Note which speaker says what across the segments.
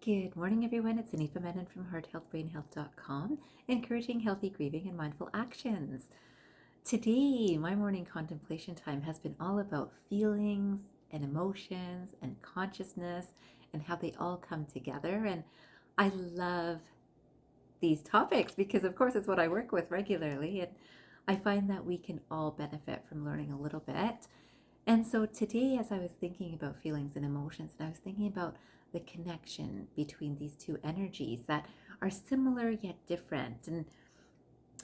Speaker 1: Good morning, everyone. It's Anifa Menon from hearthealthbrainhealth.com, encouraging healthy grieving and mindful actions. Today, my morning contemplation time has been all about feelings and emotions and consciousness and how they all come together. And I love these topics because, of course, it's what I work with regularly. And I find that we can all benefit from learning a little bit. And so today, as I was thinking about feelings and emotions, and I was thinking about the connection between these two energies that are similar yet different. And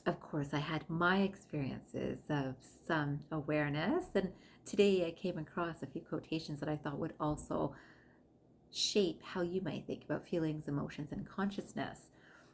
Speaker 1: of course, I had my experiences of some awareness. And today I came across a few quotations that I thought would also shape how you might think about feelings, emotions, and consciousness.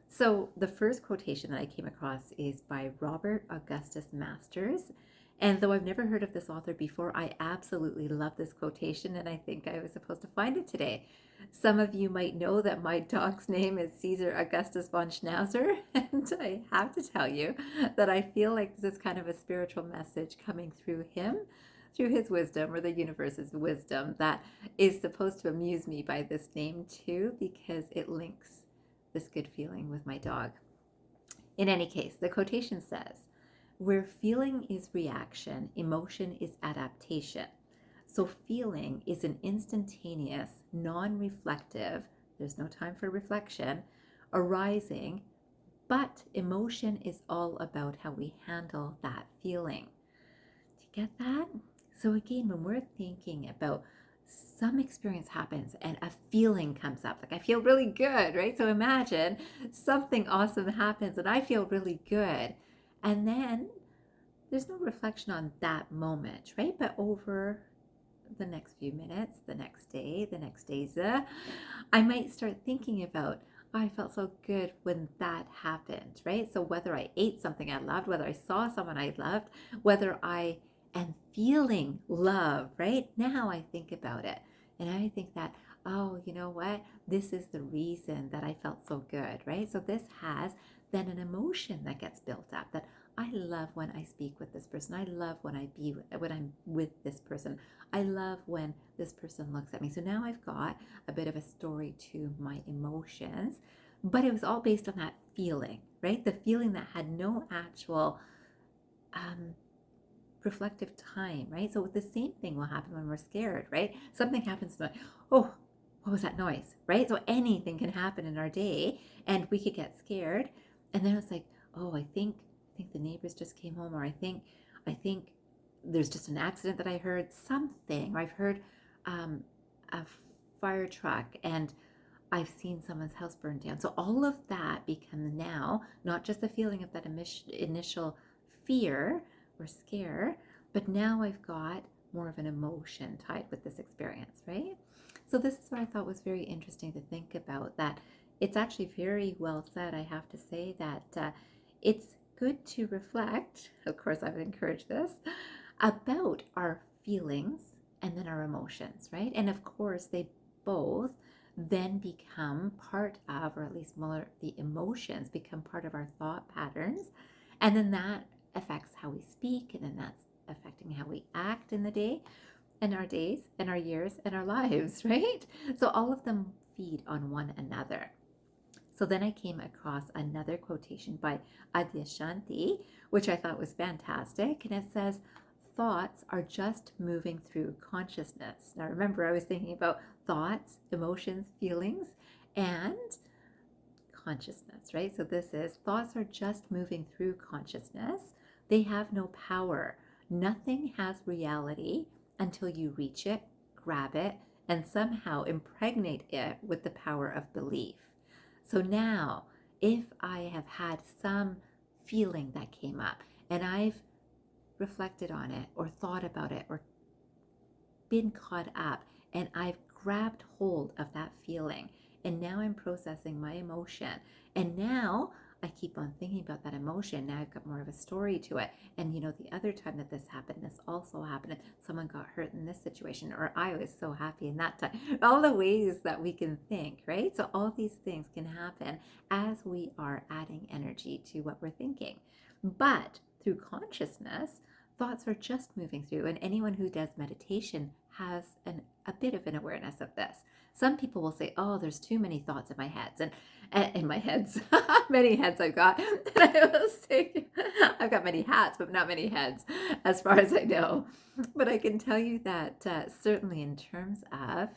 Speaker 1: So the first quotation that I came across is by Robert Augustus Masters. And though I've never heard of this author before, I absolutely love this quotation, and I think I was supposed to find it today. Some of you might know that my dog's name is Caesar Augustus von Schnauzer, and I have to tell you that I feel like this is kind of a spiritual message coming through him, through his wisdom, or the universe's wisdom, that is supposed to amuse me by this name too, because it links this good feeling with my dog. In any case, the quotation says, "Where feeling is reaction, emotion is adaptation. So feeling is an instantaneous, non-reflective, there's no time for reflection, arising, but emotion is all about how we handle that feeling." Do you get that? So again, when we're thinking about some experience happens and a feeling comes up, like I feel really good, right? So imagine something awesome happens and I feel really good. And then there's no reflection on that moment, right? But over the next few minutes, the next day, the next days, I might start thinking about, oh, I felt so good when that happened, right? So whether I ate something I loved, whether I saw someone I loved, whether I am feeling love, right? Now I think about it and I think that, oh, you know what? This is the reason that I felt so good, right? So this has then an emotion that gets built up, that I love when I speak with this person. I love when I'm with this person. I love when this person looks at me. So now I've got a bit of a story to my emotions, but it was all based on that feeling, right? The feeling that had no actual reflective time, right? So the same thing will happen when we're scared, right? Something happens like, oh, what was that noise, right? So anything can happen in our day and we could get scared. And then it's like, oh, I think the neighbors just came home, or I think there's just an accident that I heard something, or I've heard a fire truck and I've seen someone's house burned down. So all of that becomes now not just the feeling of that initial fear or scare, but now I've got more of an emotion tied with this experience, right? So this is what I thought was very interesting to think about, that it's actually very well said, I have to say, that it's good to reflect, of course I would encourage this, about our feelings and then our emotions, right? And of course they both then become part of, or at least more, the emotions become part of our thought patterns, and then that affects how we speak, and then that's affecting how we act in the day and our days and our years and our lives, right? So all of them feed on one another. So then I came across another quotation by Adyashanti, which I thought was fantastic. And it says, "Thoughts are just moving through consciousness." Now remember, I was thinking about thoughts, emotions, feelings, and consciousness, right? So this is, thoughts are just moving through consciousness. They have no power. Nothing has reality until you reach it, grab it, and somehow impregnate it with the power of belief. So now, if I have had some feeling that came up and I've reflected on it or thought about it or been caught up and I've grabbed hold of that feeling, and now I'm processing my emotion, and now I keep on thinking about that emotion. Now I've got more of a story to it. And the other time that this happened, this also happened, and someone got hurt in this situation, or I was so happy in that time. All the ways that we can think, right? So all these things can happen as we are adding energy to what we're thinking. But through consciousness, thoughts are just moving through, and anyone who does meditation has a bit of an awareness of this. Some people will say, oh, there's too many thoughts in my heads. And in my heads, many heads I've got. And I will say, I've got many hats, but not many heads, as far as I know. But I can tell you that certainly in terms of,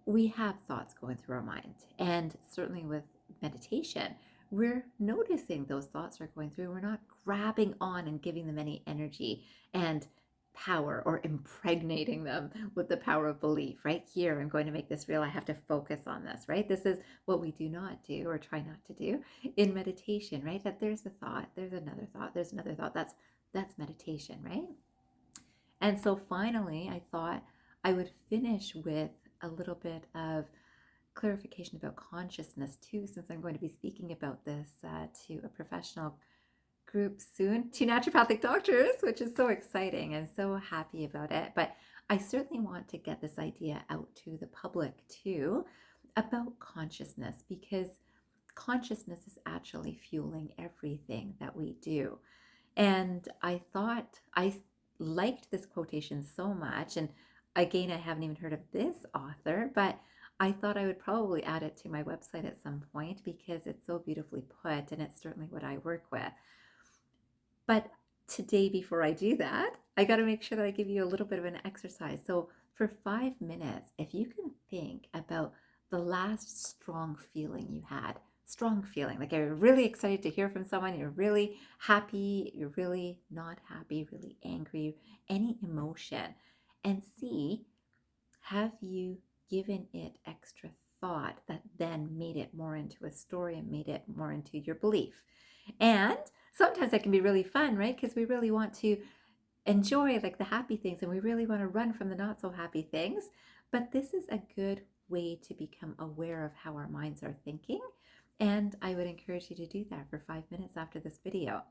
Speaker 1: we have thoughts going through our mind. And certainly with meditation, we're noticing those thoughts are going through. We're not grabbing on and giving them any energy and power, or impregnating them with the power of belief. Right here, I'm going to make this real. I have to focus on this, right? This is what we do not do, or try not to do in meditation, right? That there's a thought, there's another thought, there's another thought. That's meditation, right? And so finally, I thought I would finish with a little bit of clarification about consciousness too, since I'm going to be speaking about this to a professional group soon, to naturopathic doctors, which is so exciting. I'm so happy about it. But I certainly want to get this idea out to the public too about consciousness, because consciousness is actually fueling everything that we do. And I thought I liked this quotation so much. And again, I haven't even heard of this author, but I thought I would probably add it to my website at some point, because it's so beautifully put, and it's certainly what I work with. But today, before I do that, I got to make sure that I give you a little bit of an exercise. So for 5 minutes, if you can think about the last strong feeling you had, strong feeling, like you're really excited to hear from someone, you're really happy, you're really not happy, really angry, any emotion, and see, have you given it extra thought that then made it more into a story and made it more into your belief? And sometimes that can be really fun, right? Because we really want to enjoy like the happy things, and we really want to run from the not so happy things. But this is a good way to become aware of how our minds are thinking. And I would encourage you to do that for 5 minutes after this video.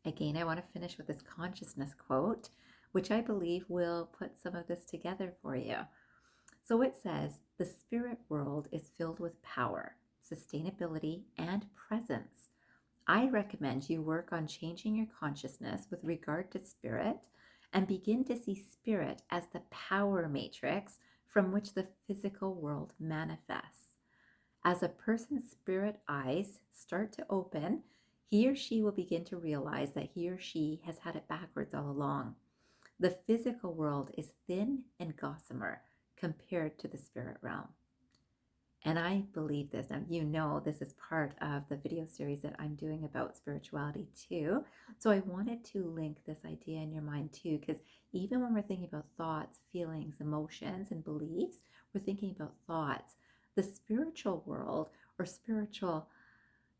Speaker 1: Again, I want to finish with this consciousness quote, which I believe will put some of this together for you. So it says, the spirit world is filled with power, sustainability, and presence. I recommend you work on changing your consciousness with regard to spirit, and begin to see spirit as the power matrix from which the physical world manifests. As a person's spirit eyes start to open, he or she will begin to realize that he or she has had it backwards all along. The physical world is thin and gossamer compared to the spirit realm. And I believe this. Now, you know, this is part of the video series that I'm doing about spirituality too. So I wanted to link this idea in your mind too, because even when we're thinking about thoughts, feelings, emotions, and beliefs, we're thinking about thoughts. The spiritual world, or spiritual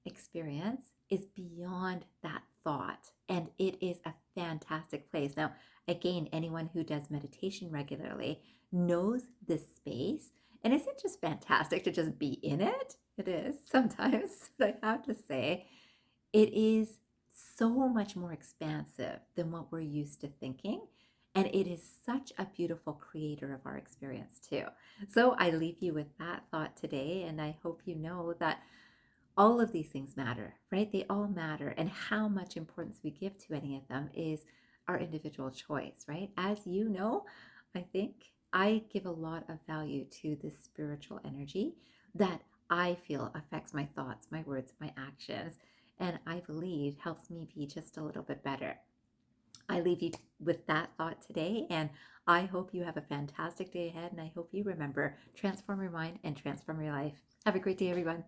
Speaker 1: experience, is beyond that thought, and it is a fantastic place. Now, again, anyone who does meditation regularly knows this space. And isn't it just fantastic to just be in it? It is sometimes, but I have to say, it is so much more expansive than what we're used to thinking. And it is such a beautiful creator of our experience too. So I leave you with that thought today. And I hope you know that all of these things matter, right? They all matter. And how much importance we give to any of them is our individual choice, right? As you know, I think I give a lot of value to this spiritual energy that I feel affects my thoughts, my words, my actions, and I believe helps me be just a little bit better. I leave you with that thought today, and I hope you have a fantastic day ahead, and I hope you remember, transform your mind and transform your life. Have a great day, everyone.